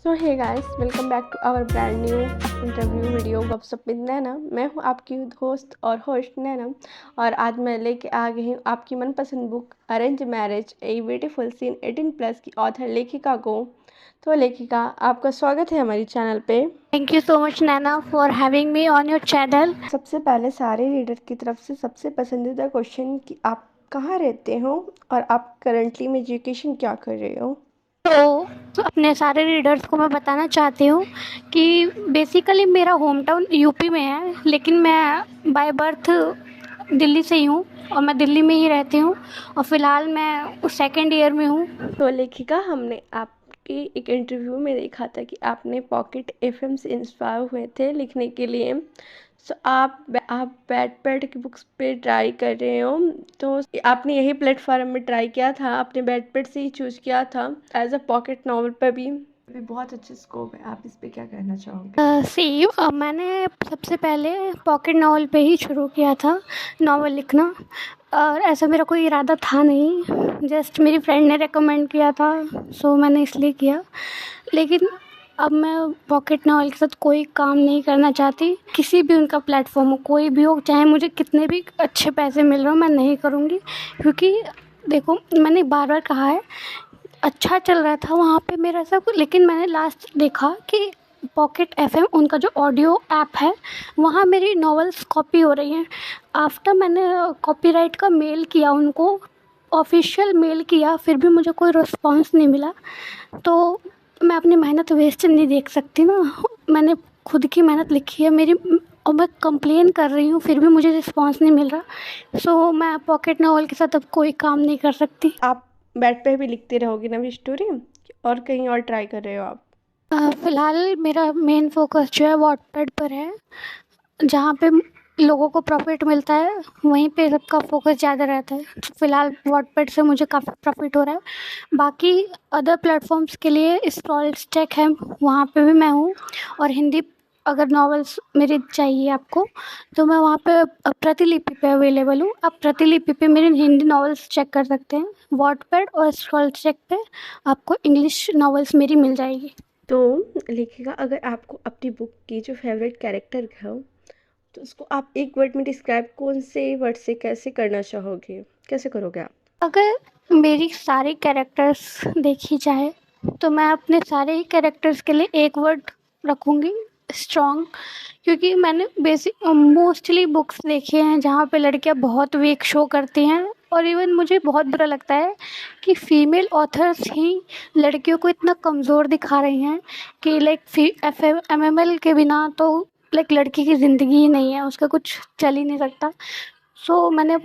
So hey guys, welcome back to our brand new interview video Gupshup with Naina. मैं हूँ आपकी दोस्त और होस्ट नैना, और आज मैं लेके आ गई हूँ आपकी मनपसंद book arrange marriage a beautiful scene 18+ की ऑथर लेखिका को। तो लेखिका, आपका स्वागत है हमारी चैनल पे। Thank you so much, Nana, for having me on your channel. सबसे पहले सारे रीडर की तरफ से सबसे पसंदीदा क्वेश्चन कि आप कहाँ रहते हो और आप करंटली में एजुकेशन क्या कर रहे हो। तो अपने सारे रीडर्स को मैं बताना चाहती हूँ कि बेसिकली मेरा होम टाउन यूपी में है, लेकिन मैं बाय बर्थ दिल्ली से ही हूँ और मैं दिल्ली में ही रहती हूँ और फ़िलहाल मैं सेकेंड ईयर में हूँ। तो लेखिका, हमने आपके एक इंटरव्यू में देखा था कि आपने पॉकेट एफएम से इंस्पायर हुए थे लिखने के लिए। सो आप wattpad की बुक्स पे ट्राई कर रहे हो, तो आपने यही प्लेटफॉर्म में ट्राई किया था, आपने wattpad से ही चूज किया था एज अ पॉकेट नॉवल पर भी बहुत अच्छी स्कोप है। आप इस पे क्या कहना चाहोगे। सी मैंने सबसे पहले पॉकेट नॉवल पे ही शुरू किया था नॉवल लिखना, और ऐसा मेरा कोई इरादा था नहीं, जस्ट मेरी फ्रेंड ने रेकमेंड किया था, सो मैंने इसलिए किया। लेकिन अब मैं पॉकेट नॉवल के साथ कोई काम नहीं करना चाहती, किसी भी उनका प्लेटफॉर्म हो, कोई भी हो, चाहे मुझे कितने भी अच्छे पैसे मिल रहे हो, मैं नहीं करूँगी। क्योंकि देखो, मैंने बार बार कहा है, अच्छा चल रहा था वहाँ पे मेरा सब, लेकिन मैंने लास्ट देखा कि पॉकेट एफएम उनका जो ऑडियो ऐप है, वहाँ मेरी नॉवेल्स कॉपी हो रही हैं। आफ्टर मैंने कॉपीराइट का मेल किया उनको, ऑफिशियल मेल किया, फिर भी मुझे कोई रिस्पांस नहीं मिला। तो मैं अपनी मेहनत वेस्ट नहीं देख सकती ना। मैंने खुद की मेहनत लिखी है मेरी, और मैं कंप्लेन कर रही हूँ, फिर भी मुझे रिस्पांस नहीं मिल रहा। सो मैं पॉकेट नॉवल के साथ अब कोई काम नहीं कर सकती। आप बेड पे भी लिखती रहोगी नवी स्टोरी, और कहीं और ट्राई कर रहे हो आप। फ़िलहाल मेरा मेन फोकस जो है वॉटपैड पर है, जहाँ पे लोगों को प्रॉफिट मिलता है, वहीं पे सबका फोकस ज़्यादा रहता है। फ़िलहाल वॉटपैड से मुझे काफ़ी प्रॉफिट हो रहा है। बाकी अदर प्लेटफॉर्म्स के लिए स्क्रॉलस्टेक है, वहाँ पे भी मैं हूँ। और हिंदी अगर नॉवेल्स मेरी चाहिए आपको, तो मैं वहाँ पे प्रतिलिपि पे अवेलेबल हूँ। आप प्रतिलिपि पे मेरी हिंदी नॉवेल्स चेक कर सकते हैं। वॉटपैड और स्क्रॉलस्टेक पे आपको इंग्लिश नॉवेल्स मेरी मिल जाएगी। तो लेखिका, अगर आपको अपनी बुक की जो फेवरेट कैरेक्टर हो, तो उसको आप एक वर्ड में डिस्क्राइब कौन से वर्ड से कैसे करना चाहोगे, कैसे करोगे आप। अगर मेरी सारी कैरेक्टर्स देखी जाए, तो मैं अपने सारे ही कैरेक्टर्स के लिए एक वर्ड रखूँगी, स्ट्रॉन्ग। क्योंकि मैंने बेसिक मोस्टली बुक्स देखी हैं जहाँ पे लड़कियाँ बहुत वीक शो करती हैं, और इवन मुझे बहुत बुरा लगता है कि फ़ीमेल ऑथर्स ही लड़कियों को इतना कमज़ोर दिखा रही हैं कि लाइक एमएमएल के बिना तो लाइक लड़की की ज़िंदगी ही नहीं है, उसका कुछ चल ही नहीं सकता। सो मैंने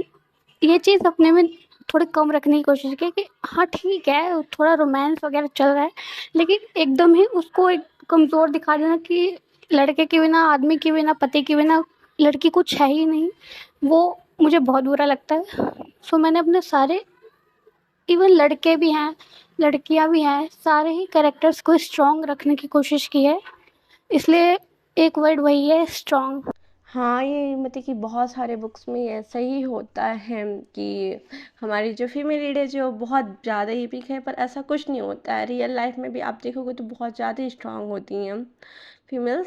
ये चीज़ अपने में थोड़ी कम रखने की कोशिश की कि हाँ ठीक है, थोड़ा रोमांस वगैरह चल रहा है, लेकिन एकदम ही उसको एक कमज़ोर दिखा देना कि लड़के के बिना, आदमी के बिना, पति के बिना लड़की कुछ है ही नहीं, वो मुझे बहुत बुरा लगता है। सो मैंने अपने सारे, इवन लड़के भी हैं, लड़कियां भी हैं, सारे ही कैरेक्टर्स को स्ट्रॉन्ग रखने की कोशिश की है, इसलिए एक वर्ड वही है, स्ट्रॉन्ग। हाँ, ये मतलब कि बहुत सारे बुक्स में ऐसा ही होता है कि हमारी जो फीमेल लीड है जो बहुत ज़्यादा ही वीक है, पर ऐसा कुछ नहीं होता है। रियल लाइफ में भी आप देखोगे तो बहुत ज़्यादा ही स्ट्रांग होती हैं फीमेल्स।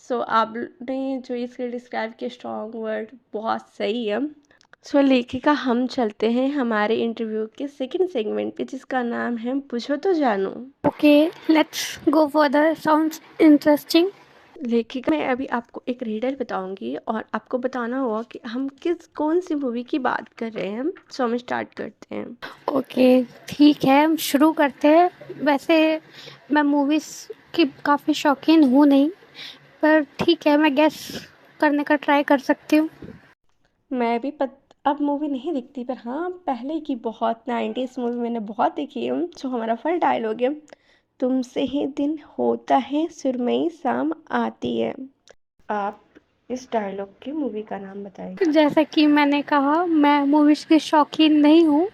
सो आपने जो इसके डिस्क्राइब किया स्ट्रांग वर्ड बहुत सही है। सो लेखिका, हम चलते हैं हमारे इंटरव्यू के सेकंड सेगमेंट पे, जिसका नाम है पूछो तो जानो। Okay, let's go for the sounds interesting. लेखिका, मैं अभी आपको एक रीडर बताऊंगी और आपको बताना होगा कि हम कौन सी मूवी की बात कर रहे हैं। सो हम स्टार्ट करते हैं। ओके, ठीक है, हम शुरू करते हैं। वैसे मैं मूवीज़ की काफ़ी शौकीन हूँ नहीं, पर ठीक है, मैं गेस करने का ट्राई कर सकती हूँ। मैं भी अब मूवी नहीं दिखती, पर हाँ पहले की बहुत 90s मूवी मैंने बहुत देखी है। सो हमारा फर्स्ट डायलॉग है, तुमसे ही दिन होता है सुरमई शाम आती है। आप इस डायलॉग की मूवी का नाम बताइए। जैसा कि मैंने कहा, मैं मूवीज़ की शौकीन नहीं हूँ,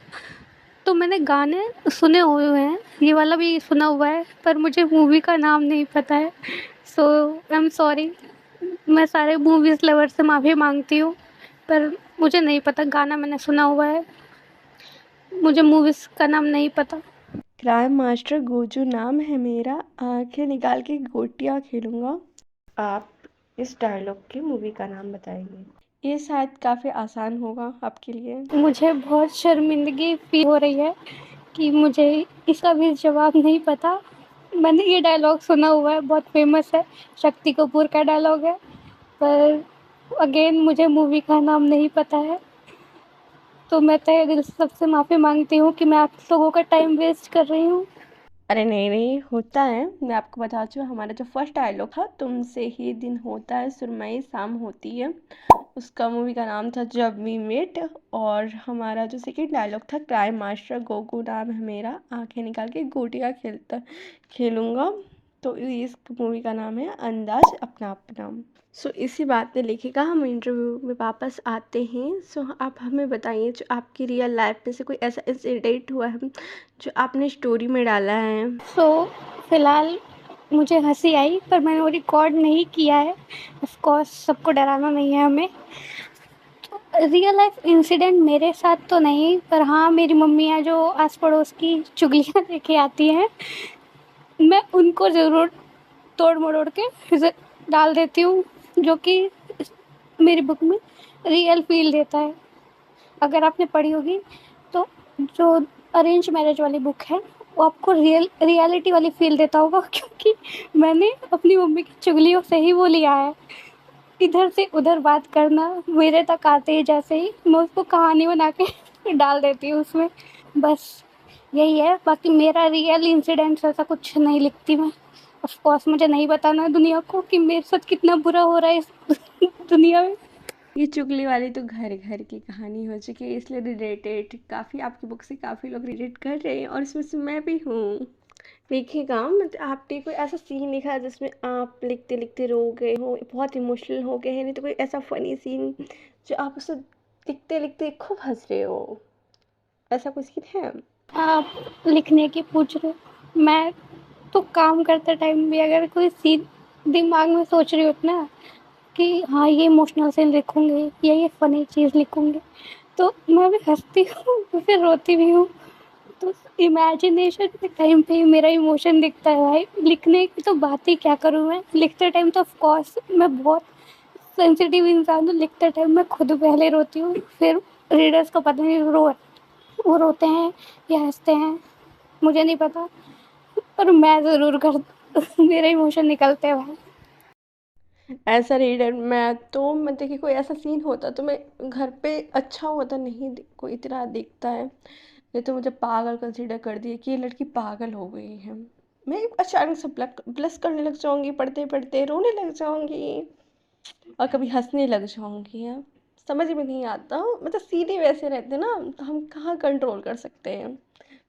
तो मैंने गाने सुने हुए हैं, ये वाला भी सुना हुआ है, पर मुझे मूवी का नाम नहीं पता है। सो आई एम सॉरी, मैं सारे मूवीज़ लवर से माफ़ी मांगती हूँ, पर मुझे नहीं पता। गाना मैंने सुना हुआ है, मुझे मूवीज़ का नाम नहीं पता। क्राइम मास्टर गोजू नाम है मेरा, आंखें निकाल के गोटियां खेलूंगा। आप इस डायलॉग की मूवी का नाम बताइए। ये शायद काफ़ी आसान होगा आपके लिए। मुझे बहुत शर्मिंदगी फील हो रही है कि मुझे इसका भी जवाब नहीं पता। मैंने ये डायलॉग सुना हुआ है, बहुत फेमस है, शक्ति कपूर का डायलॉग है, पर अगेन मुझे मूवी का नाम नहीं पता है। तो मैं तहे दिल से सबसे माफ़ी मांगती हूँ कि मैं आप लोगों का टाइम वेस्ट कर रही हूँ। अरे नहीं नहीं, होता है। मैं आपको बताती हूँ, हमारा जो फर्स्ट डायलॉग था, तुमसे ही दिन होता है सुरमई शाम होती है, उसका मूवी का नाम था जब वी मेट। और हमारा जो सेकंड डायलॉग था, क्राइम मास्टर गोगू नाम है मेरा, आंखें निकाल के गोटियां खेलूंगा, तो इस मूवी का नाम है अंदाज अपना अपना। सो इसी बात पे लिखेगा, हम इंटरव्यू में वापस आते हैं। सो आप हमें बताइए, जो आपकी रियल लाइफ में से कोई ऐसा इंसिडेंट हुआ है जो आपने स्टोरी में डाला है। सो फिलहाल मुझे हंसी आई, पर मैंने वो रिकॉर्ड नहीं किया है। ऑफ कोर्स सबको डराना नहीं है हमें। रियल लाइफ इंसिडेंट मेरे साथ तो नहीं, पर हाँ मेरी मम्मियाँ जो आस पड़ोस की चुगलियाँ लेके आती हैं, मैं उनको ज़रूर तोड़ मरोड़ के डाल देती हूँ, जो कि मेरी बुक में रियल फील देता है। अगर आपने पढ़ी होगी तो जो अरेंज मैरिज वाली बुक है, वो आपको रियलिटी वाली फील देता होगा, क्योंकि मैंने अपनी मम्मी की चुगलियों से ही वो लिया है। इधर से उधर बात करना मेरे तक आते ही जैसे ही मैं उसको कहानी बना के डाल देती हूँ उसमें। बस यही है, बाकी मेरा रियल इंसिडेंट्स ऐसा कुछ नहीं लिखती मैं। ऑफ कोर्स मुझे नहीं बताना दुनिया को कि मेरे साथ कितना बुरा हो रहा है इस दुनिया में। ये चुगली वाली तो घर घर की कहानी हो चुकी है, इसलिए रिलेटेड काफ़ी आपकी बुक से काफ़ी लोग रिलेट कर रहे हैं, और इसमें से मैं भी हूँ। देखिएगा, मतलब आपने कोई ऐसा सीन लिखा है जिसमें आप लिखते लिखते रो गए हो, बहुत इमोशनल हो गए हैं, नहीं तो कोई ऐसा फनी सीन जो आप उसे लिखते लिखते खूब हंस रहे हो, ऐसा कुछ सीन है? आप लिखने की पूछ रहे हो, मैं तो काम करते टाइम भी अगर कोई सीन दिमाग में सोच रही होती ना कि हाँ ये इमोशनल सीन लिखूंगी या ये फनी चीज़ लिखूंगी, तो मैं भी हंसती हूँ तो फिर रोती भी हूँ। तो इमेजिनेशन के टाइम पे ही मेरा इमोशन दिखता है भाई। लिखने की तो बात ही क्या करूँ मैं, लिखते टाइम तो ऑफ कोर्स मैं बहुत सेंसिटिव इंसान हूँ। लिखते टाइम मैं खुद पहले रोती हूँ, फिर रीडर्स को पता नहीं वो रोते हैं या हंसते हैं, मुझे नहीं पता, पर मैं ज़रूर कर मेरे इमोशन निकलते हैं भाई। ऐसा रीडर मैं तो, मैं देखिए कोई ऐसा सीन होता तो मैं घर पे अच्छा होता नहीं कोई इतना दिखता है, ये तो मुझे पागल कंसीडर कर दिए कि ये लड़की पागल हो गई है। मैं अचानक से ब्लश करने लग जाऊंगी, पढ़ते पढ़ते रोने लग जाऊंगी, और कभी हंसने लग जाऊंगी। है, समझ में नहीं आता, मतलब सीधे वैसे रहते ना, तो हम कहाँ कंट्रोल कर सकते हैं।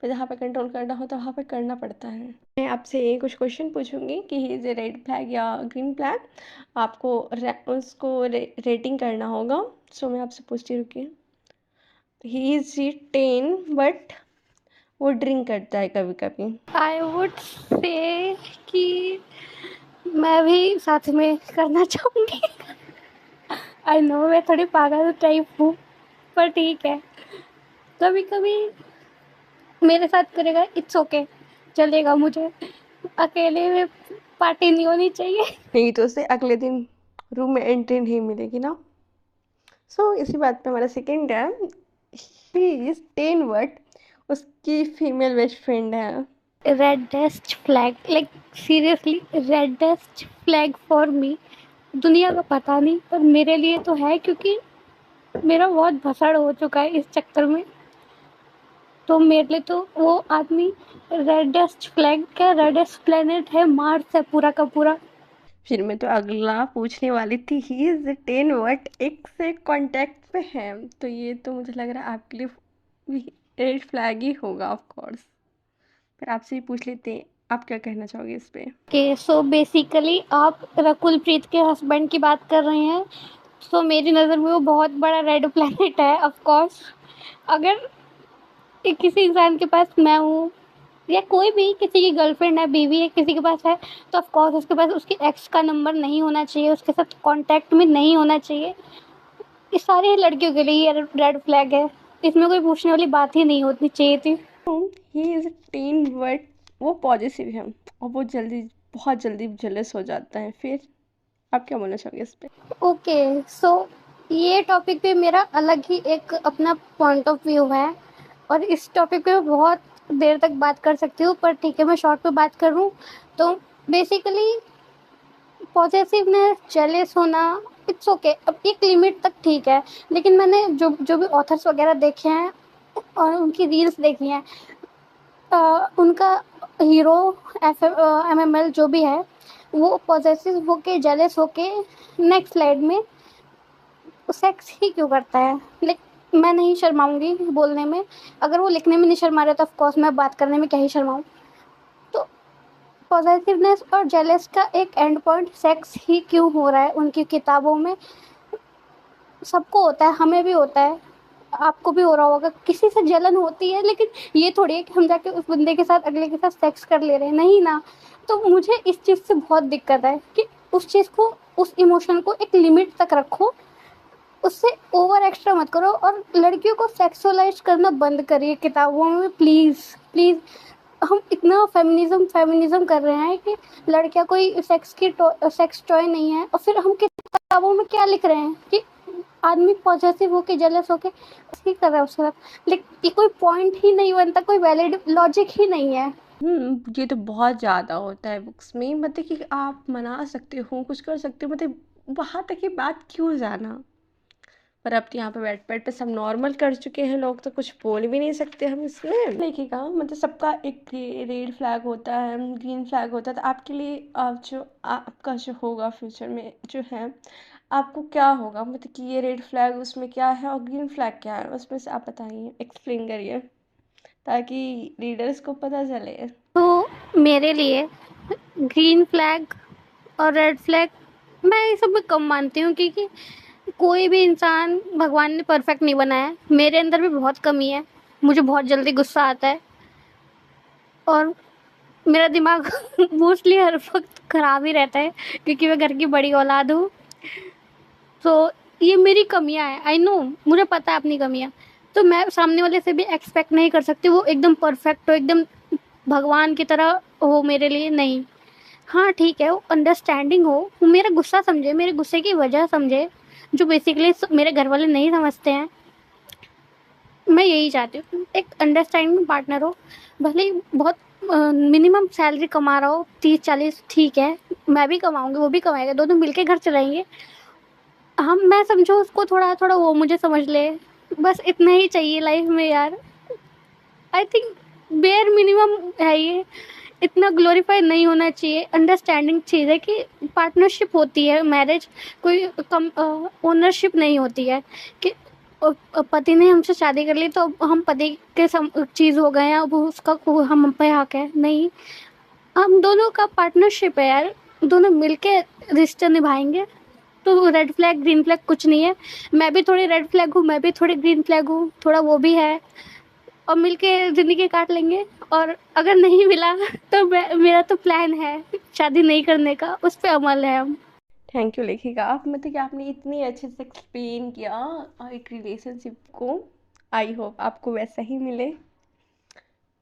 पर जहाँ पे कंट्रोल करना हो तो वहाँ पे करना पड़ता है। मैं आपसे ये कुछ क्वेश्चन पूछूंगी कि he is a red flag या ग्रीन फ्लैग, आपको उसको रेटिंग करना होगा। सो मैं आपसे पूछती, रुकिए। ही इज़ 10 बट वो ड्रिंक करता है कभी कभी। आई वुड से कि मैं भी साथ में करना चाहूँगी। आई नो मैं थोड़ी पागल टाइप हूँ, पर ठीक है, कभी कभी मेरे साथ करेगा, इट्स ओके, चलेगा मुझे। अकेले में पार्टी नहीं होनी चाहिए। नहीं तो उसे अगले दिन रूम में एंट्री नहीं मिलेगी ना। सो इसी बात पे हमारा सेकंड है, ही इज 10 बट उसकी फीमेल बेस्ट फ्रेंड है। Reddest flag, like seriously reddest flag for me. दुनिया का पता नहीं, पर मेरे लिए तो है, क्योंकि मेरा बहुत भसड़ हो चुका है इस चक्कर में। तो मेरे लिए तो वो आदमी रेडेस्ट फ्लैग, क्या रेडेस्ट प्लेनेट है, मार्स है पूरा का पूरा। फिर मैं तो अगला पूछने वाली थी, ही इज 10 बट एक से कांटेक्ट पे है, तो ये तो मुझे लग रहा है आपके लिए रेड फ्लैग ही होगा ऑफ कोर्स। फिर आपसे ही पूछ लेते हैं, आप क्या कहना चाहोगे इस पे। ओके, सो बेसिकली आप रकुल प्रीत के हस्बैंड की बात कर रहे हैं। सो मेरी नज़र में वो बहुत बड़ा रेड प्लेनेट है ऑफ कोर्स। अगर किसी इंसान के पास मैं हूँ, या कोई भी किसी की गर्लफ्रेंड है, बीवी है, किसी के पास है, तो ऑफ कोर्स उसके पास उसके एक्स का नंबर नहीं होना चाहिए, उसके साथ कांटेक्ट में नहीं होना चाहिए। ये सारी लड़कियों के लिए ये रेड फ्लैग है, इसमें कोई पूछने वाली बात ही नहीं होनी चाहिए थी। ही इज़ टीन बट वो पॉजिटिव है और वो बहुत जल्दी जेलस हो जाता है। फिर आप क्या बोलना चाहोगे इस पे? ओके, सो ये टॉपिक पे मेरा अलग ही एक अपना पॉइंट ऑफ व्यू है और इस टॉपिक पे मैं बहुत देर तक बात कर सकती हूँ, पर ठीक है मैं शॉर्ट पे बात करूँ तो बेसिकली पॉसेसिवनेस, जेलस होना, इट्स ओके, अब एक लिमिट तक ठीक है। लेकिन मैंने जो जो भी ऑथर्स वगैरह देखे हैं और उनकी रील्स देखी हैं, उनका हीरो एमएमएल जो भी है वो पॉसेसिव होके जेलस होके नेक्स्ट स्लाइड में सेक्स ही क्यों करता है। लाइक मैं नहीं शर्माऊंगी बोलने में, अगर वो लिखने में नहीं शर्मा रहे तो ऑफ कोर्स मैं बात करने में क्या ही शर्माऊं। तो पॉसेसिवनेस और जेलस का एक एंड पॉइंट सेक्स ही क्यों हो रहा है उनकी किताबों में। सबको होता है, हमें भी होता है, आपको भी हो रहा होगा, किसी से जलन होती है, लेकिन ये थोड़ी है कि हम जाके उस बंदे के साथ अगले के साथ सेक्स कर ले रहे हैं, नहीं ना। तो मुझे इस चीज़ से बहुत दिक्कत है कि उस चीज़ को, उस इमोशन को एक लिमिट तक रखो, उससे ओवर एक्स्ट्रा मत करो और लड़कियों को सेक्सुअलाइज करना बंद करिए किताबों में, प्लीज़ प्लीज़। हम इतना फेमिनिज्म फेमिनिज्म कर रहे हैं कि लड़कियां कोई सेक्स टॉय नहीं है, और फिर हम किताबों में क्या लिख रहे हैं कि आदमी पॉजिटिव होके जेलस होके ऐसे ही कर रहा है उसके साथ। लेकिन ये कोई पॉइंट ही नहीं बनता, कोई वैलिड लॉजिक ही नहीं है। ये तो बहुत ज़्यादा होता है बुक्स में, मतलब कि आप मना सकते हो, कुछ कर सकते हो, मतलब वहाँ तक की बात क्यों जाना। पर अब तो यहाँ पे वेटपैड पे सब नॉर्मल कर चुके हैं लोग, तो कुछ बोल भी नहीं सकते हम इसमें। देखिएगा, मतलब सबका एक रेड फ्लैग होता है, ग्रीन फ्लैग होता है, तो आपके लिए जो आपका जो होगा फ्यूचर में जो है, आपको क्या होगा, मतलब कि ये रेड फ्लैग उसमें क्या है और ग्रीन फ्लैग क्या है उसमें से, आप बताइए, एक्सप्लेन करिए ताकि रीडर्स को पता चले। तो मेरे लिए ग्रीन फ्लैग और रेड फ्लैग मैं ये सब में कम मानती हूँ, क्योंकि कोई भी इंसान भगवान ने परफेक्ट नहीं बनाया है। मेरे अंदर भी बहुत कमी है, मुझे बहुत जल्दी गुस्सा आता है और मेरा दिमाग मोस्टली हर वक्त खराब ही रहता है, क्योंकि मैं घर की बड़ी औलाद हूँ। तो ये मेरी कमियां हैं, आई नो, मुझे पता है अपनी कमियां। तो मैं सामने वाले से भी एक्सपेक्ट नहीं कर सकती वो एकदम परफेक्ट हो, एकदम भगवान की तरह हो मेरे लिए, नहीं। हाँ ठीक है, वो अंडरस्टैंडिंग हो, वो मेरा गुस्सा समझे, मेरे गुस्से की वजह समझे, जो बेसिकली मेरे घर वाले नहीं समझते हैं। मैं यही चाहती हूँ, एक अंडरस्टैंडिंग पार्टनर हो। भले ही बहुत मिनिमम सैलरी कमा रहा हो, 30-40, ठीक है, मैं भी कमाऊंगी, वो भी कमाएगा, दोनों मिलके घर चलाएंगे। हम, मैं समझो उसको, थोड़ा थोड़ा वो मुझे समझ ले, बस इतना ही चाहिए लाइफ में यार। आई थिंक बेयर मिनिमम है ये, इतना ग्लोरीफाई नहीं होना चाहिए। अंडरस्टैंडिंग चीज़ है कि पार्टनरशिप होती है, मैरिज कोई कम ओनरशिप नहीं होती है कि पति ने हमसे शादी कर ली तो अब हम पति के चीज़ हो गए हैं, अब उसका हम पे हक है, नहीं। हम दोनों का पार्टनरशिप है यार, दोनों मिलके रिश्ता निभाएंगे। तो रेड फ्लैग ग्रीन फ्लैग कुछ नहीं है। मैं भी थोड़ी रेड फ्लैग हूँ, मैं भी थोड़ी ग्रीन फ्लैग हूँ, थोड़ा वो भी है, और मिलके ज़िंदगी काट लेंगे। और अगर नहीं मिला तो मेरा तो प्लान है शादी नहीं करने का, उस पे अमल है हम। थैंक यू लेखिका, आप मतलब कि आपने इतनी अच्छे से एक्सप्लेन किया एक रिलेशनशिप को। आई होप आपको वैसा ही मिले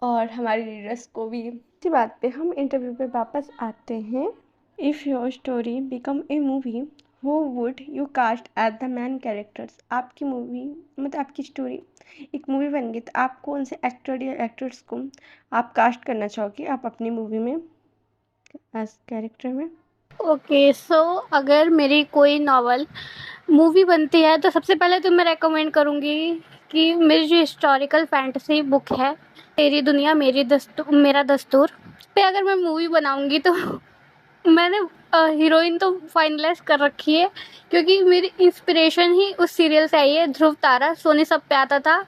और हमारे रीडर्स को भी। इसी बात पे हम इंटरव्यू पे वापस आते हैं। If your story become a movie, who would you cast as the main characters. आपकी मूवी, मतलब आपकी स्टोरी एक मूवी बन गई, तो आप कौन से एक्टर या एक्ट्रेस को आप कास्ट करना चाहोगे आप अपनी मूवी में एज कैरेक्टर में? ओके, सो अगर मेरी कोई नॉवल मूवी बनती है तो सबसे पहले तो मैं रेकमेंड करूँगी कि मेरी जो हिस्टोरिकल फैंटेसी बुक है, तेरी दुनिया मेरा दस्तूर, उस पे अगर मैं मूवी बनाऊँगी तो मैंने हीरोइन तो फाइनलाइज कर रखी है, क्योंकि मेरी इंस्पिरेशन ही उस सीरियल से आई है, ध्रुव तारा, सोनी सब पे आता था।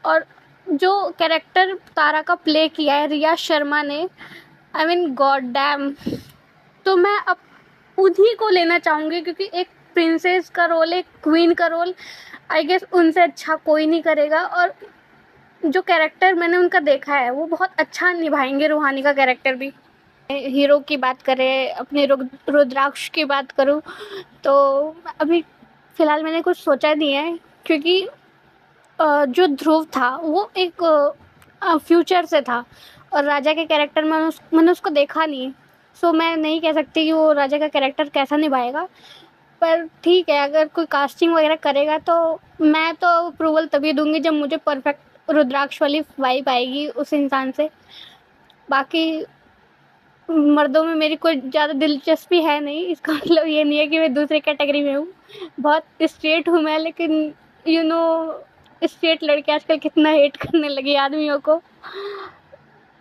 और जो कैरेक्टर तारा का प्ले किया है रिया शर्मा ने, आई मीन गॉड डैम। तो मैं अब उन्हीं को लेना चाहूँगी, क्योंकि एक प्रिंसेस का रोल, एक क्वीन का रोल, आई गेस उनसे अच्छा कोई नहीं करेगा। और जो कैरेक्टर मैंने उनका देखा है वो बहुत अच्छा निभाएंगे, रूहानी का कैरेक्टर भी। हीरो की बात करें, अपने रुद्राक्ष की बात करूँ तो अभी फ़िलहाल मैंने कुछ सोचा नहीं है, क्योंकि जो ध्रुव था वो एक फ्यूचर से था और राजा के कैरेक्टर में मैंने उसको देखा नहीं, सो मैं नहीं कह सकती कि वो राजा का कैरेक्टर कैसा निभाएगा। पर ठीक है, अगर कोई कास्टिंग वगैरह करेगा तो मैं तो अप्रूवल तभी दूंगी जब मुझे परफेक्ट रुद्राक्ष वाली वाइब आएगी उस इंसान से। बाकी मर्दों में मेरी कोई ज़्यादा दिलचस्पी है नहीं, इसका मतलब ये नहीं है कि मैं दूसरी कैटेगरी में हूँ। बहुत स्ट्रेट हूँ मैं, लेकिन यू नो स्ट्रेट लड़के आजकल कितना हेट करने लगे आदमियों को।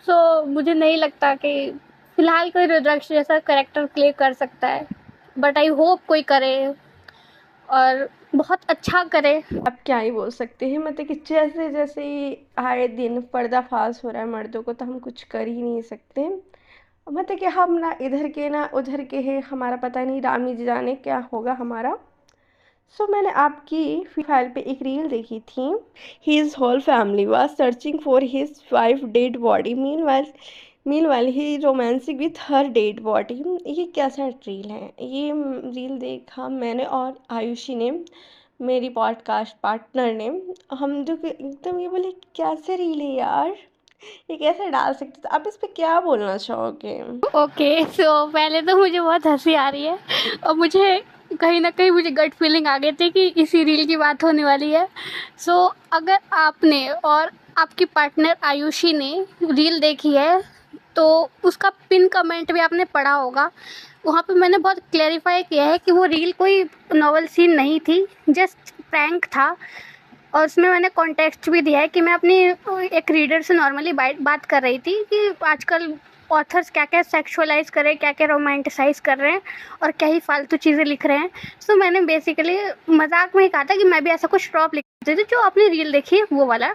सो मुझे नहीं लगता कि फ़िलहाल कोई रुद्राक्ष जैसा कैरेक्टर प्ले कर सकता है, बट आई होप कोई करे और बहुत अच्छा करे। अब क्या ही बोल सकते हैं, मतलब कि जैसे जैसे ही आए दिन पर्दाफाश हो रहा है मर्दों को, तो हम कुछ कर ही नहीं सकते। मतलब कि हम ना इधर के ना उधर के हैं, हमारा पता नहीं, रामी जी जाने क्या होगा हमारा। सो मैंने आपकी फाइल पे एक रील देखी थी। His whole family was searching for his wife dead body, meanwhile he romancing with her dead body. ये कैसा रील है? ये रील देखा मैंने और आयुषी ने, मेरी पॉडकास्ट पार्टनर ने। हम जो एकदम ये बोले कैसे रील है यार, ये कैसे डाल सकते? तो आप इस पे क्या बोलना चाहोगे? ओके, सो पहले तो मुझे बहुत हंसी आ रही है और मुझे कहीं ना कहीं मुझे गट फीलिंग आ गई थी कि इसी रील की बात होने वाली है। सो अगर आपने और आपकी पार्टनर आयुषी ने रील देखी है तो उसका पिन कमेंट भी आपने पढ़ा होगा। वहाँ पे मैंने बहुत क्लेरिफाई किया है कि वो रील कोई नॉवल सीन नहीं थी, जस्ट प्रैंक था। और उसमें मैंने कॉन्टेक्स्ट भी दिया है कि मैं अपनी एक रीडर से नॉर्मली बात कर रही थी कि आजकल ऑथर्स क्या क्या सेक्सुअलाइज कर रहे हैं, क्या क्या रोमांटिसाइज कर रहे हैं और क्या ही फालतू चीज़ें लिख रहे हैं। सो मैंने बेसिकली मजाक में ही कहा था कि मैं भी ऐसा कुछ ड्रॉप लिखती थी जो आपने रील देखी है वो वाला।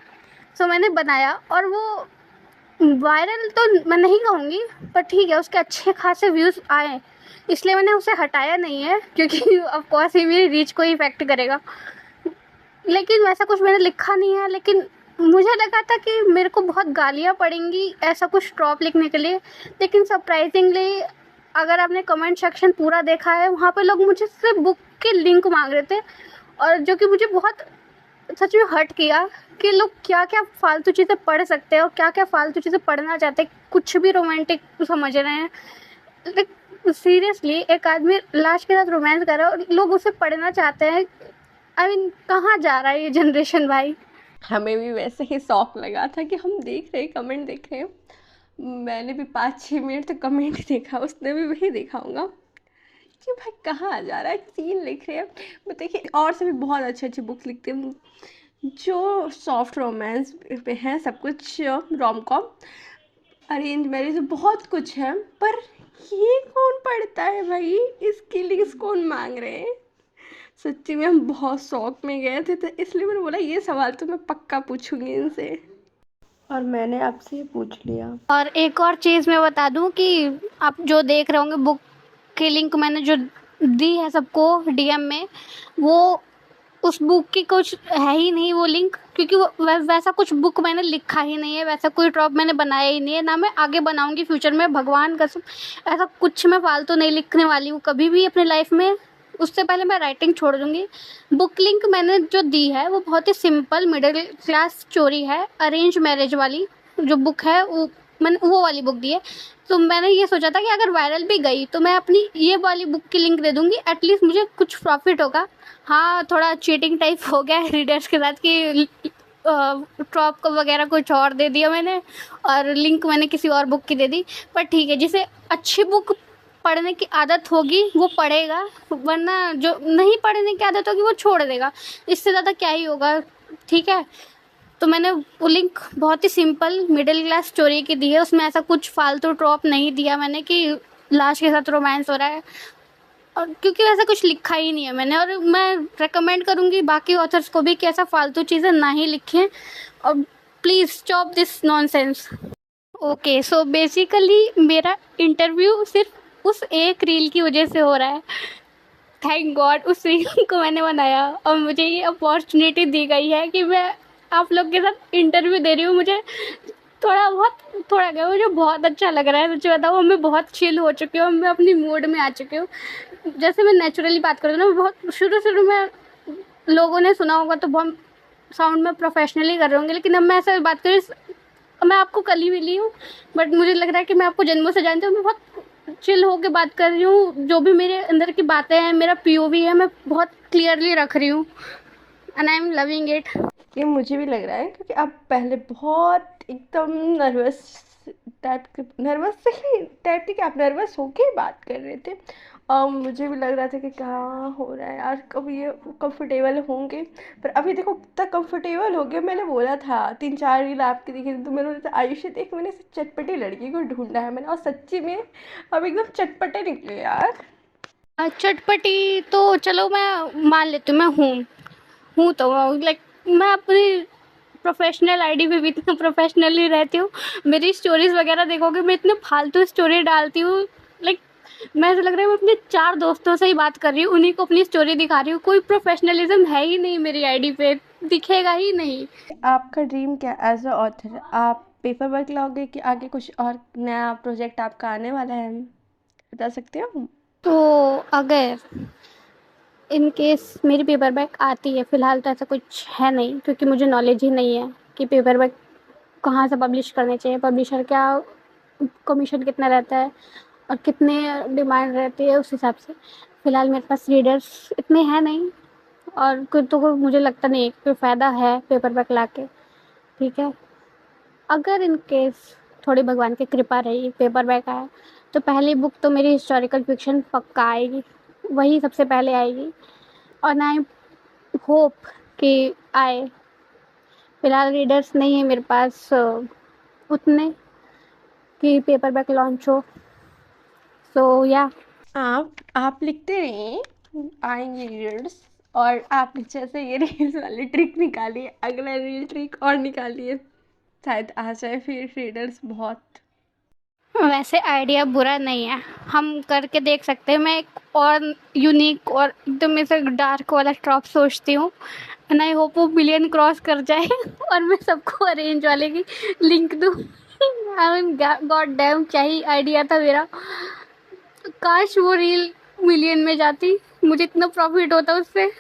सो मैंने बनाया और वो वायरल तो मैं नहीं कहूँगी, पर ठीक है उसके अच्छे खासे व्यूज़ आए, इसलिए मैंने उसे हटाया नहीं है क्योंकि ऑफ कोर्स ये मेरी रीच को ही इफेक्ट करेगा। लेकिन वैसा कुछ मैंने लिखा नहीं है, लेकिन मुझे लगा था कि मेरे को बहुत गालियाँ पड़ेंगी ऐसा कुछ ड्रॉप लिखने के लिए। लेकिन सरप्राइजिंगली अगर आपने कमेंट सेक्शन पूरा देखा है, वहाँ पे लोग मुझे सिर्फ बुक के लिंक मांग रहे थे, और जो कि मुझे बहुत सच में हर्ट किया कि लोग क्या क्या फालतू चीज़ें पढ़ सकते हैं और क्या क्या फालतू चीज़ें पढ़ना चाहते हैं, कुछ भी रोमांटिक समझ रहे हैं। सीरियसली एक आदमी लाश के साथ रोमांस कर रहा है और लोग उसे पढ़ना चाहते हैं। आई मीन कहाँ जा रहा है ये जनरेशन भाई? हमें भी वैसे ही शौक लगा था कि हम देख रहे कमेंट देख रहे। मैंने भी 5-6 मिनट तक कमेंट देखा, उसने भी वही देखा होगा कि भाई कहाँ जा रहा है, सीन लिख रहे हैं। बट देखिए और से भी बहुत अच्छे अच्छे बुक्स लिखते हैं जो सॉफ्ट रोमांस पे हैं, सब कुछ रोम कॉम, अरेंज मैरिज, बहुत कुछ है। पर ये कौन पढ़ता है भाई, इसकी लिंक्स कौन मांग रहे हैं? सच्ची में हम बहुत शौक में गए थे, तो इसलिए मैंने बोला ये सवाल तो मैं पक्का पूछूंगी इनसे, और मैंने आपसे पूछ लिया। और एक और चीज़ मैं बता दूं कि आप जो देख रहे होंगे बुक की लिंक मैंने जो दी है सबको डीएम में, वो उस बुक की कुछ है ही नहीं वो लिंक, क्योंकि वो वैसा कुछ बुक मैंने लिखा ही नहीं है, वैसा कोई ड्रॉप मैंने बनाया ही नहीं है, ना मैं आगे बनाऊंगी फ्यूचर में, भगवान कसम। ऐसा कुछ मैं फालतू नहीं लिखने वाली हूँ कभी भी अपनी लाइफ में। उससे पहले मैं राइटिंग छोड़ दूंगी। बुक लिंक मैंने जो दी है वो बहुत ही सिंपल मिडिल क्लास स्टोरी है, अरेंज मैरिज वाली जो बुक है वो मैंने वो वाली बुक दी है। तो मैंने ये सोचा था कि अगर वायरल भी गई तो मैं अपनी ये वाली बुक की लिंक दे दूंगी, एटलीस्ट मुझे कुछ प्रॉफिट होगा। हाँ, थोड़ा चीटिंग टाइप हो गया है रीडर्स के साथ कि टॉप को वगैरह कुछ और दे दिया मैंने और लिंक मैंने किसी और बुक की दे दी। पर ठीक है, जिसे अच्छी बुक पढ़ने की आदत होगी वो पढ़ेगा, वरना जो नहीं पढ़ने की आदत होगी वो छोड़ देगा। इससे ज़्यादा क्या ही होगा, ठीक है। तो मैंने वो लिंक बहुत ही सिंपल मिडिल क्लास स्टोरी की दी है, उसमें ऐसा कुछ फालतू ड्रॉप नहीं दिया मैंने कि लाश के साथ रोमांस हो रहा है, और क्योंकि वैसा कुछ लिखा ही नहीं है मैंने। और मैं रेकमेंड करूँगी बाकी ऑथर्स को भी कि ऐसा फालतू चीज़ें ना ही लिखें, और please stop this nonsense. Okay, so basically मेरा इंटरव्यू सिर्फ उस एक रील की वजह से हो रहा है। थैंक गॉड उस रील को मैंने बनाया और मुझे ये अपॉर्चुनिटी दी गई है कि मैं आप लोग के साथ इंटरव्यू दे रही हूँ। मुझे थोड़ा क्या, मुझे बहुत अच्छा लग रहा है, सच बताऊँ। मैं बहुत चिल हो चुकी हूँ, मैं अपनी मूड में आ चुकी हूँ। जैसे मैं नेचुरली बात करती हूँ ना, मैं बहुत शुरू में लोगों ने सुना होगा तो बहुत साउंड में प्रोफेशनली कर रहे होंगे, लेकिन अब मैं ऐसे बात कर रही मैं आपको कल ही मिली हूँ, बट मुझे लग रहा है कि मैं आपको जन्मों से जानती हूँ। मैं बहुत चिल होके बात कर रही हूँ, जो भी मेरे अंदर की बातें हैं, मेरा पीओवी है, मैं बहुत क्लियरली रख रही हूँ, and I am loving it. ये मुझे भी लग रहा है क्योंकि आप पहले बहुत एकदम नर्वस से टाइप थी कि आप नर्वस होके ही बात कर रहे थे, और मुझे भी लग रहा था कि क्या हो रहा है यार, कब ये कंफर्टेबल होंगे। पर अभी देखो कितना कंफर्टेबल हो गया। मैंने बोला था 3-4 रील आपकी देखी थी तो मैंने बोला था आयुषी देख मैंने इसे चटपटी लड़की को ढूंढा है मैंने, और सच्ची में अब एकदम चटपटे निकले यार। चटपटी तो चलो मैं मान लेती हूँ, मैं हूँ तो लाइक मैं अपनी प्रोफेशनल आईडी पे भी इतना प्रोफेशनली रहती हूँ। मेरी स्टोरीज वगैरह देखोगे, मैं इतने फालतू स्टोरी डालती हूँ, लाइक मैं ऐसा लग रहा है मैं अपने 4 दोस्तों से ही बात कर रही हूँ, उन्हीं को अपनी स्टोरी दिखा रही हूँ। कोई प्रोफेशनलिज्म है ही नहीं मेरी आईडी पे, दिखेगा ही नहीं। आपका ड्रीम क्या एज अ ऑथर, आप पेपर वर्क लाओगे कि आगे कुछ और नया प्रोजेक्ट आपका आने वाला है, बता सकते हो? तो अगर इन केस मेरी पेपर बैक आती है, फ़िलहाल तो ऐसा कुछ है नहीं, क्योंकि मुझे नॉलेज ही नहीं है कि पेपर बैक कहाँ से पब्लिश करने चाहिए, पब्लिशर क्या कमीशन कितना रहता है और कितने डिमांड रहती है, उस हिसाब से। फ़िलहाल मेरे पास रीडर्स इतने हैं नहीं, और तो मुझे लगता नहीं है कोई फ़ायदा है पेपर बैक लाके, ठीक है। अगर इन केस थोड़ी भगवान की कृपा रही, पेपर बैक आया, तो पहली बुक तो मेरी हिस्टोरिकल फिक्शन पक्का आएगी, वही सबसे पहले आएगी। और आई होप कि आए। फ़िलहाल रीडर्स नहीं है मेरे पास उतने कि पेपर बैक लॉन्च हो, सो या। आप लिखते रहिए, आएंगे रील्स। और आपने जैसे ये रील्स वाली ट्रिक निकाली है, अगला रील ट्रिक और निकालिए, शायद आ जाए फिर रीडर्स बहुत। वैसे आइडिया बुरा नहीं है, हम करके देख सकते हैं। मैं एक और यूनिक और एकदम ऐसा डार्क वाला ट्रॉप सोचती हूँ, एंड आई होप वो मिलियन क्रॉस कर जाए और मैं सबको अरेंज वाले की लिंक दूँ। आई मीन गॉड डैम, क्या ही आइडिया था मेरा। काश वो रील मिलियन में जाती, मुझे इतना प्रॉफिट होता उससे।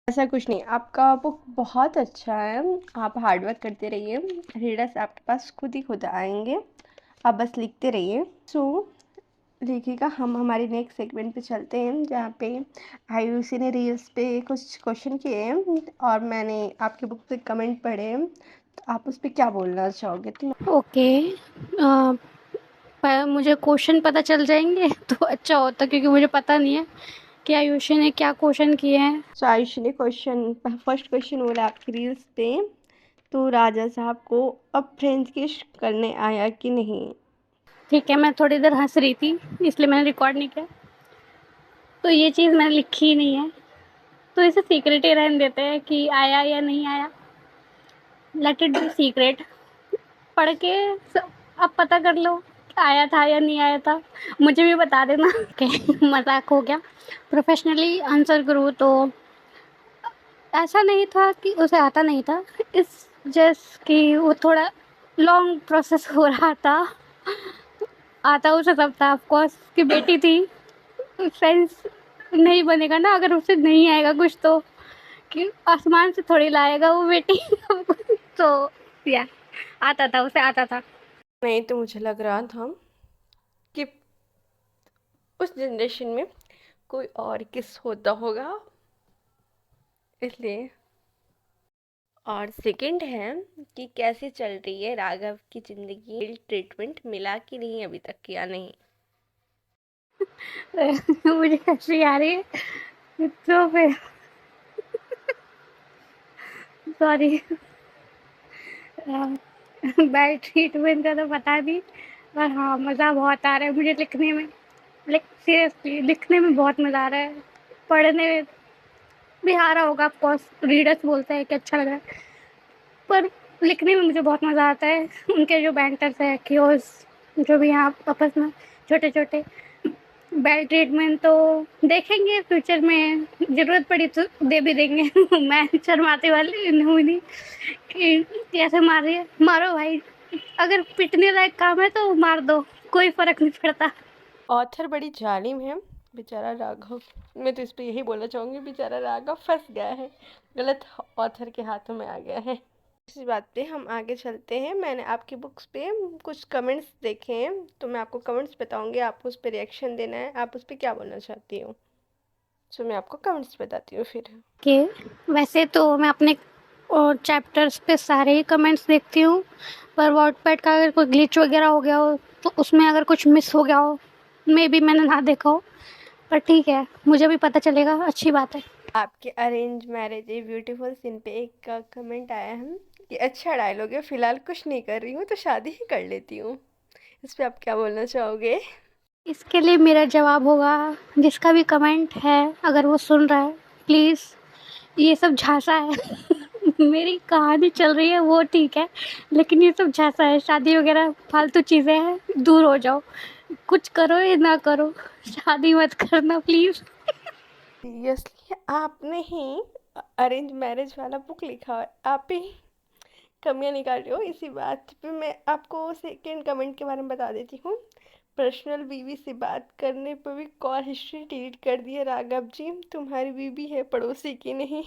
ऐसा कुछ नहीं, आपका बुक बहुत अच्छा है, आप हार्ड वर्क करते रहिए, रीडर्स आपके पास खुद ही खुद आएंगे, आप बस लिखते रहिए। सो देखिएगा, हम हमारे नेक्स्ट सेगमेंट पे चलते हैं जहाँ पे आयुषी ने रील्स पे कुछ क्वेश्चन किए हैं और मैंने आपकी बुक पे कमेंट पढ़े हैं, तो आप उस पर क्या बोलना चाहोगे? तो ओके, पर मुझे क्वेश्चन पता चल जाएंगे तो अच्छा होता, क्योंकि मुझे पता नहीं है कि आयुषी ने क्या क्वेश्चन किए हैं। सो आयुषी ने फर्स्ट क्वेश्चन बोला आपकी रील्स पे, तो राजा साहब को अब फ्रेंच किस करने आया कि नहीं? ठीक है, मैं थोड़ी देर हंस रही थी इसलिए मैंने रिकॉर्ड नहीं किया, तो ये चीज़ मैंने लिखी ही नहीं है, तो इसे सीक्रेट ही रहने देते हैं कि आया या नहीं आया। Let it be secret. पढ़ के अब पता कर लो आया था या नहीं आया था, मुझे भी बता देना। ओके, मजाक हो गया। प्रोफेशनली आंसर करूँ तो ऐसा नहीं था कि उसे आता नहीं था, इस जस्ट कि वो थोड़ा लॉन्ग प्रोसेस हो रहा था। आता उसे सब था, ऑफ कोर्स, कि बेटी थी, फ्रेंड्स नहीं बनेगा ना अगर उसे नहीं आएगा कुछ, तो कि आसमान से थोड़ी लाएगा वो बेटी। तो या आता था, उसे आता था। नहीं तो मुझे लग रहा था कि उस जनरेशन में कोई और किस होता होगा, इसलिए। और सेकंड है कि कैसे चल रही है राघव की ज़िंदगी, ट्रीटमेंट मिला कि नहीं अभी तक, या नहीं? मुझे हंसी आ रही है, तो फिर सॉरी। बैड ट्रीटमेंट का तो पता नहीं, पर हाँ मज़ा बहुत आ रहा है मुझे लिखने में। लाइक सीरियसली लिखने में बहुत मज़ा आ रहा है, पढ़ने में भी आ रहा होगा, ऑफकोर्स रीडर्स बोलते हैं कि अच्छा लग रहा है, पर लिखने में मुझे बहुत मज़ा आता है। उनके जो बैंटर्स है, क्योस, जो भी यहाँ आपस में छोटे छोटे। बैड ट्रीटमेंट तो देखेंगे फ्यूचर में, ज़रूरत पड़ी तो दे भी देंगे। मैं शर्माते वाली हूँ नहीं कि कैसे मार रही है, मारो भाई, अगर पिटने लायक काम है तो मार दो, कोई फ़र्क नहीं पड़ता। ऑथर बड़ी जालिम है बेचारा राघव। मैं तो इस पे यही बोलना चाहूँगी, बेचारा राघव फंस गया है, गलत ऑथर के हाथों में आ गया है। इसी बात पे हम आगे चलते हैं। मैंने आपकी बुक्स पे कुछ कमेंट्स देखे हैं, तो मैं आपको कमेंट्स बताऊंगी, आपको उस पर रिएक्शन देना है, आप उस पर क्या बोलना चाहती हो। तो मैं आपको कमेंट्स बताती हूँ फिर। कि वैसे तो मैं अपने चैप्टर्स पे सारे ही कमेंट्स देखती हूँ, पर वॉटपैड का अगर कोई ग्लिच वगैरह हो गया हो तो उसमें अगर कुछ मिस हो गया हो, मे बी मैंने ना देखा हो, पर ठीक है, मुझे भी पता चलेगा, अच्छी बात है। आपके arrange marriage a beautiful scene पे एक कमेंट आया है कि अच्छा डायलॉग है, फिलहाल कुछ नहीं कर रही हूँ तो शादी ही कर लेती हूँ। इस पे आप क्या बोलना चाहोगे। इसके लिए मेरा जवाब होगा, जिसका भी कमेंट है अगर वो सुन रहा है, प्लीज़ ये सब झांसा है। मेरी कहानी चल रही है वो ठीक है, लेकिन ये सब झांसा है, शादी वगैरह फालतू चीज़ें हैं, दूर हो जाओ, कुछ करो या ना करो, शादी मत करना प्लीज़। सीरियसली आपने ही अरेंज मैरिज वाला बुक लिखा है, आप ही कमियां निकाल रहे हो। इसी बात पे मैं आपको सेकंड कमेंट के बारे में बता देती हूँ। पर्सनल बीवी से बात करने पर भी कॉल हिस्ट्री डिलीट कर दी है राघव जी, तुम्हारी बीवी है पड़ोसी की नहीं।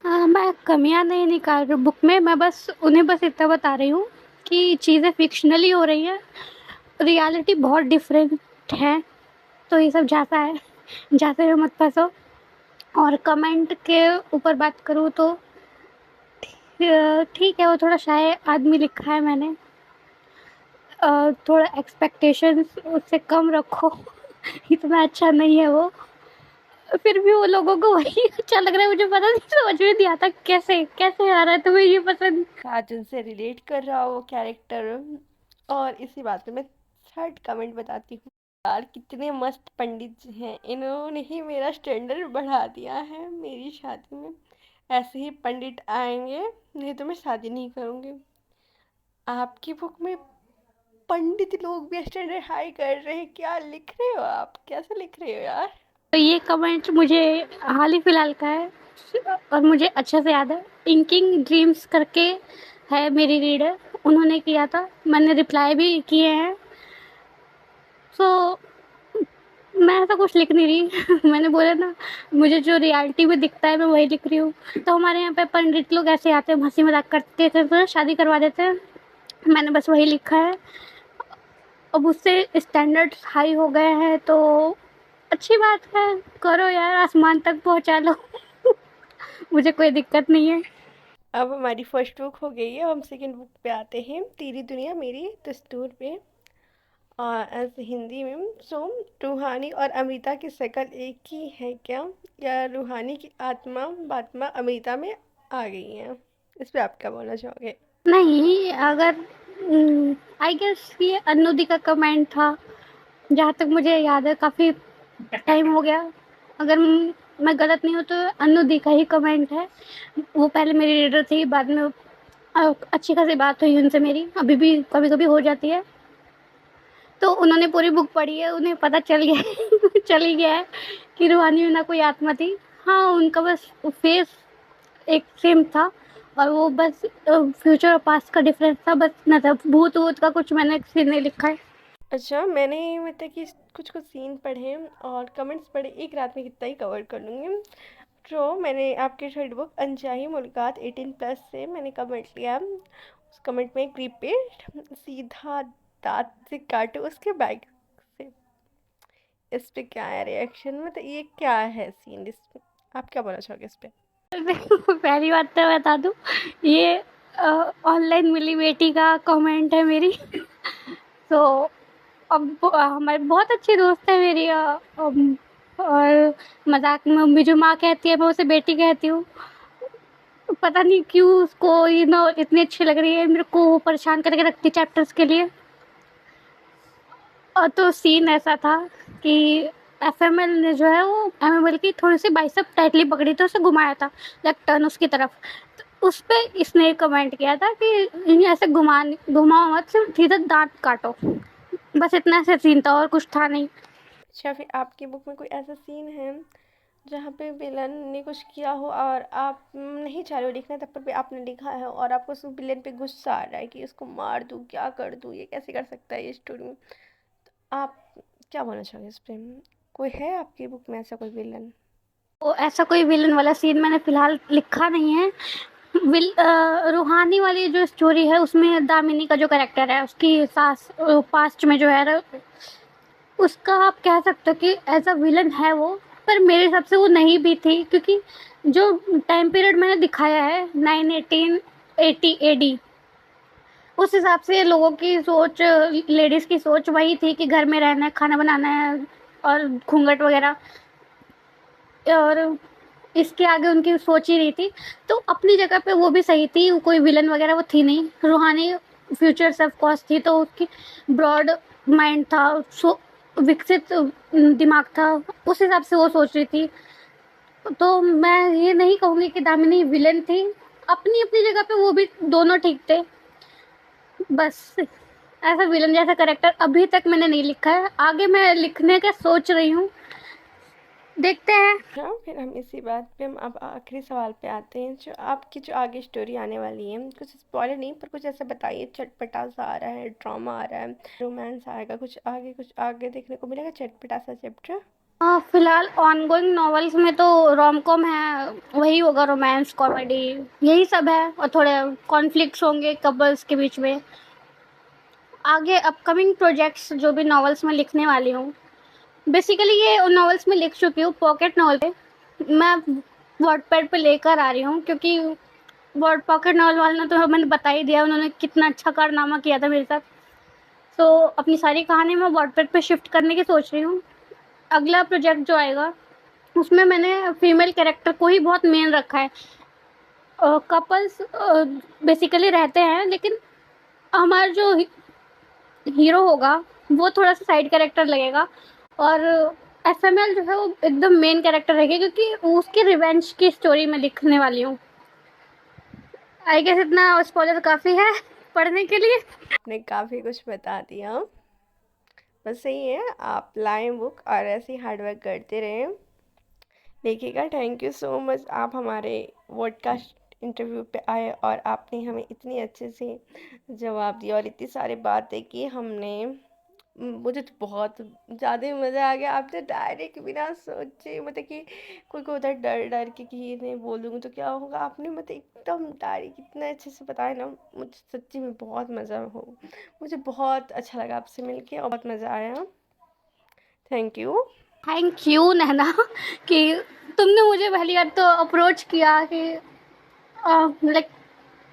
मैं कमियाँ नहीं निकाल रही हूँ बुक में, मैं बस उन्हें बस इतना बता रही हूँ कि चीज़ें फिक्शनली हो रही हैं, रियलिटी बहुत डिफरेंट है, तो ये सब झांसा है, झांसे में मत फंसो। और कमेंट के ऊपर बात करूँ तो ठीक है, वो थोड़ा शाय आदमी लिखा है मैंने, थोड़ा एक्सपेक्टेशंस उससे कम रखो। इतना अच्छा नहीं है वो, फिर भी वो लोगों को वही अच्छा लग रहा है, मुझे पता नहीं, समझ में नहीं आता कैसे कैसे आ रहा है तुम्हें ये पसंद। काजल से रिलेट कर रहा हो कैरेक्टर। और इसी बात पे मैं थर्ड कमेंट बताती हूँ। यार कितने मस्त पंडित जी हैं, इन्होंने ही मेरा स्टैंडर्ड बढ़ा दिया है। मेरी शादी में ऐसे ही पंडित आएंगे, नहीं तो मैं शादी नहीं करूँगी। आपकी बुक में पंडित लोग भी स्टैंडर्ड हाई कर रहे हैं, क्या लिख रहे हो आप, कैसे लिख रहे हो यार। तो ये कमेंट मुझे हाल ही फिलहाल का है, और मुझे अच्छे से याद है, इंकिंग ड्रीम्स करके है मेरी रीडर, उन्होंने किया था, मैंने रिप्लाई भी किए हैं। सो मैं ऐसा कुछ लिख नहीं रही। मैंने बोला ना, मुझे जो रियलिटी में दिखता है मैं वही लिख रही हूँ। तो हमारे यहाँ पे पंडित लोग ऐसे आते हैं, हंसी मजाक करते थे तो शादी करवा देते हैं, मैंने बस वही लिखा है। अब उससे स्टैंडर्ड्स हाई हो गए हैं तो अच्छी बात है, करो यार, आसमान तक पहुँचा लो। मुझे कोई दिक्कत नहीं है। अब हमारी फर्स्ट बुक हो गई है, हम सेकंड बुक पे आते हैं। तेरी दुनिया मेरी दस्तूर पे ऐसे हिंदी में। सो रूहानी और अमृता की शक्ल एक ही है क्या, या रूहानी की आत्मा बात्मा अमृता में आ गई है। इस पे आप क्या बोलना चाहोगे। नहीं, अगर आई गेस ये अनुदी का कमेंट था, जहाँ तक मुझे याद है, काफ़ी टाइम हो गया, अगर मैं गलत नहीं हूँ तो अनुदी का ही कमेंट है। वो पहले मेरी रीडर थी, बाद में अच्छी खासी बात हुई उनसे मेरी, अभी भी कभी कभी हो जाती है। तो उन्होंने पूरी बुक पढ़ी है, उन्हें पता चल गया चल ही गया है कि रूहानी में ना कोई आत्मा थी। हाँ, उनका बस फेस एक सेम था, और वो बस फ्यूचर और पास्ट का डिफरेंस था, बस ना था भूत वूत का कुछ मैंने सीन नहीं लिखा है। अच्छा मैंने मतलब कि कुछ कुछ सीन पढ़े और कमेंट्स पढ़े, एक रात में कितना ही कवर कर लूँगी। तो मैंने आपकी थर्ड बुक अनचाही मुलाकात 18+ से मैंने कमेंट लिया। उस कमेंट में एक रिपीट सीधा दांत से काटो उसके बैग से। इस पे क्या है रिएक्शन, मतलब ये क्या है सीन, इस पे आप क्या बोलना चाहोगे इस पे। पहली बात तो बता दूं, ये ऑनलाइन मिली बेटी का कमेंट है मेरी। तो अब हमारी बहुत अच्छी दोस्त है मेरी, और मजाक में मम्मी जो माँ कहती है मैं उसे बेटी कहती हूँ। पता नहीं क्यों उसको ये ना इतनी अच्छी लग रही है, मेरे को वो परेशान करके रखती चैप्टर्स के लिए। और तो सीन ऐसा था कि एफएमएल ने जो है वो एमएमएल की थोड़ी सी बाइसेप टाइटली पकड़ी थी, उसे घुमाया था लेफ्ट टर्न उसकी तरफ, तो उस पे इसने कमेंट किया था कि इन्हें ऐसे घुमाओ मत, सिर्फ सीधा दांत काटो, बस इतना सा सीन था और कुछ था नहीं। अच्छा फिर आपकी बुक में कोई ऐसा सीन है जहाँ पे विलन ने कुछ किया हो और आप नहीं चाह रहे हो लिखना, तब पर भी आपने लिखा है और आपको उस विलन पे गुस्सा आ रहा है कि इसको मार दूँ, क्या कर दूँ, ये कैसे कर सकता है ये स्टोरी में, आप क्या बोलना चाहोगे इस पे। कोई है आपकी बुक में ऐसा कोई विलन। वो ऐसा कोई विलन वाला सीन मैंने फिलहाल लिखा नहीं है, रूहानी वाली जो स्टोरी है उसमें दामिनी का जो कैरेक्टर है उसकी सास पास्ट में जो है उसका आप कह सकते हो कि एज अ विलन है वो, पर मेरे हिसाब से वो नहीं भी थी, क्योंकि जो टाइम पीरियड मैंने दिखाया है 91880 एडी, उस हिसाब से लोगों की सोच, लेडीज़ की सोच वही थी कि घर में रहना है, खाना बनाना है और घूंघट वगैरह, और इसके आगे उनकी सोच ही नहीं थी। तो अपनी जगह पे वो भी सही थी, कोई विलन वगैरह वो थी नहीं। रूहानी फ्यूचर ऑफ कोर्स थी, तो उसकी ब्रॉड माइंड था, विकसित दिमाग था, उस हिसाब से वो सोच रही थी। तो मैं ये नहीं कहूँगी कि दामिनी विलन थी, अपनी अपनी जगह पे वो भी दोनों ठीक थे। बस ऐसा विलन जैसा कैरेक्टर अभी तक मैंने नहीं लिखा है, आगे मैं लिखने का सोच रही हूँ, देखते हैं। हाँ, फिर हम इसी बात पे हम अब आखिरी सवाल पे आते हैं, जो आपकी जो आगे स्टोरी आने वाली है, कुछ स्पॉइलर नहीं पर कुछ ऐसा बताइए, चटपटा सा आ रहा है, ड्रामा आ रहा है, रोमांस आएगा, कुछ आगे देखने को मिलेगा चटपटा सा चैप्टर? फिलहाल ऑनगोइंग नॉवेल्स में तो रोम कॉम है, वही होगा, रोमांस कॉमेडी यही सब है, और थोड़े कॉन्फ्लिक्ट्स होंगे कपल्स के बीच में। आगे अपकमिंग प्रोजेक्ट्स जो भी नॉवेल्स में लिखने वाली हूँ, बेसिकली ये नॉवेल्स में लिख चुकी हूँ पॉकेट नॉवल पे, मैं वर्डपैड पे लेकर आ रही हूँ, क्योंकि वर्ड पॉकेट नॉवल वाले ने तो मैंने बता ही दिया उन्होंने कितना अच्छा कारनामा किया था मेरे साथ। तो अपनी सारी कहानी मैं वर्डपैड पे शिफ्ट करने की सोच रही हूँ। अगला प्रोजेक्ट जो आएगा उसमें मैंने फीमेल कैरेक्टर को ही बहुत मेन रखा है। कपल्स बेसिकली रहते हैं, लेकिन हमारा जो हीरो होगा वो थोड़ा सा साइड कैरेक्टर लगेगा, और एफएमएल जो है वो एकदम मेन कैरेक्टर रहेगी, क्योंकि उसकी रिवेंज की स्टोरी मैं लिखने वाली हूँ। आई गेस इतना स्पॉइलर काफ़ी है पढ़ने के लिए। आपने काफ़ी कुछ बता दिया, बस सही है, आप लाएं बुक और ऐसे ही हार्डवर्क करते रहें। देखिएगा, थैंक यू सो मच, आप हमारे पॉडकास्ट इंटरव्यू पे आए और आपने हमें इतनी अच्छे से जवाब दिया और इतनी सारी बातें की हमने। मुझे तो बहुत ज़्यादा मज़ा आ गया, आपने डायरेक्ट बिना सोचे मतलब कि कोई उधर डर डर के कि ये नहीं बोलूँगी तो क्या होगा, आपने मतलब एकदम डायरेक्ट इतना अच्छे से बताया ना, मुझे सच्ची में बहुत मज़ा हो, मुझे बहुत अच्छा लगा आपसे मिलके और बहुत मज़ा आया। Thank you. थैंक यू नैना कि तुमने मुझे पहली बार तो अप्रोच किया कि लाइक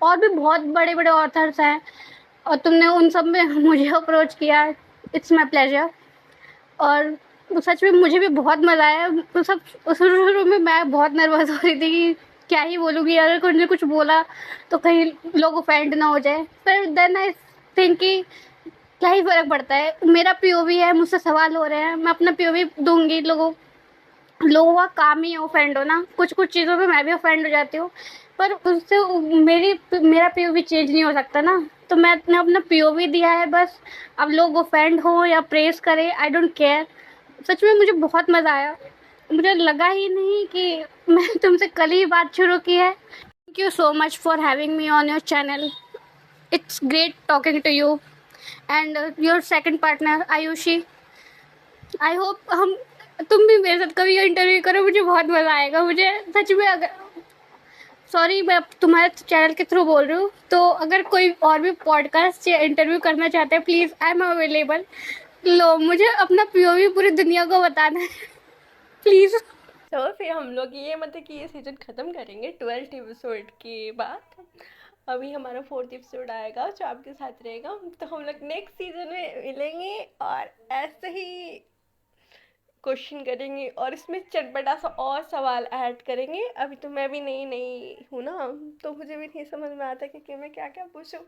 और भी बहुत बड़े बड़े ऑथर्स हैं और तुमने उन सब में मुझे अप्रोच किया। It's my pleasure. और सच में मुझे भी बहुत मज़ा आया। तो सब शुरू में मैं बहुत नर्वस हो रही थी कि क्या ही बोलूँगी, अगर कोई ने कुछ बोला तो कहीं लोग ऑफेंड ना हो जाए, पर देन आई थिंक कि क्या ही फ़र्क पड़ता है, मेरा पीओवी है, मुझसे सवाल हो रहे हैं, मैं अपना पीओवी दूंगी। लोगों का काम ही है ऑफेंड होना, कुछ कुछ चीज़ों पे मैं भी ऑफेंड हो जाती हूँ, पर उससे मेरा पीओवी चेंज नहीं हो सकता ना। तो मैंने अपना पीओवी दिया है बस, अब लोग ऑफेंड हो या प्रेस करें, आई डोंट केयर। सच में मुझे बहुत मज़ा आया, मुझे लगा ही नहीं कि मैं तुमसे कल ही बात शुरू की है। Thank you so much for having me on your channel. It's great talking to you and your second partner Ayushi. I hope हम तुम भी मेरे साथ कभी इंटरव्यू करो, मुझे बहुत मज़ा आएगा। मुझे सच में, अगर सॉरी मैं तुम्हारे चैनल के थ्रू बोल रही हूँ, तो अगर कोई और भी पॉडकास्ट या इंटरव्यू करना चाहते हैं प्लीज़ आई एम अवेलेबल। लो मुझे अपना पीओवी पूरी दुनिया को बताना है प्लीज़। तो फिर हम लोग ये मतलब कि ये सीजन ख़त्म करेंगे 12th एपिसोड के बाद, अभी हमारा 4th एपिसोड आएगा जो आपके साथ रहेगा, तो हम लोग नेक्स्ट सीजन में मिलेंगे और ऐसे ही क्वेश्चन करेंगे और इसमें चटपटा सा और सवाल ऐड करेंगे। अभी तो मैं भी नई नई हूँ ना, तो मुझे भी नहीं समझ में आता कि मैं क्या क्या पूछूं,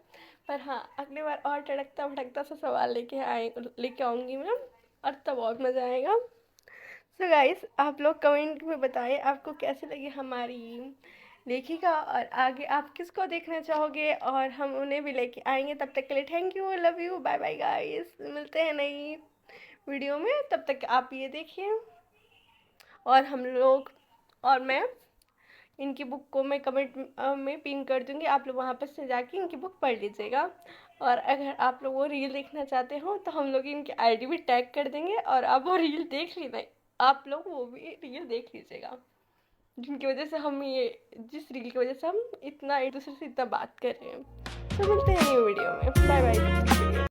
पर हाँ अगली बार और तड़कता भड़कता सा सवाल लेके आऊँगी मैं, और तब और मज़ा आएगा। सो गाइस, आप लोग कमेंट में बताइए आपको कैसी लगी हमारी लेखिका और आगे आप किसको देखना चाहोगे, और हम उन्हें भी लेके आएंगे। तब तक के लिए thank you, love you, bye bye guys, मिलते हैं नई वीडियो में, तब तक आप ये देखिए और हम लोग, और मैं इनकी बुक को मैं कमेंट में पिन कर दूंगी, आप लोग वहाँ पर से जाके इनकी बुक पढ़ लीजिएगा। और अगर आप लोग वो रील देखना चाहते हो तो हम लोग इनकी आईडी भी टैग कर देंगे और आप वो रील देख लेना, आप लोग वो भी रील देख लीजिएगा। जिनकी वजह से हम ये जिस रील की वजह से हम इतना एक दूसरे से इतना बात कर रहे हैं। तो मिलते हैं न्यू वीडियो में। Bye bye.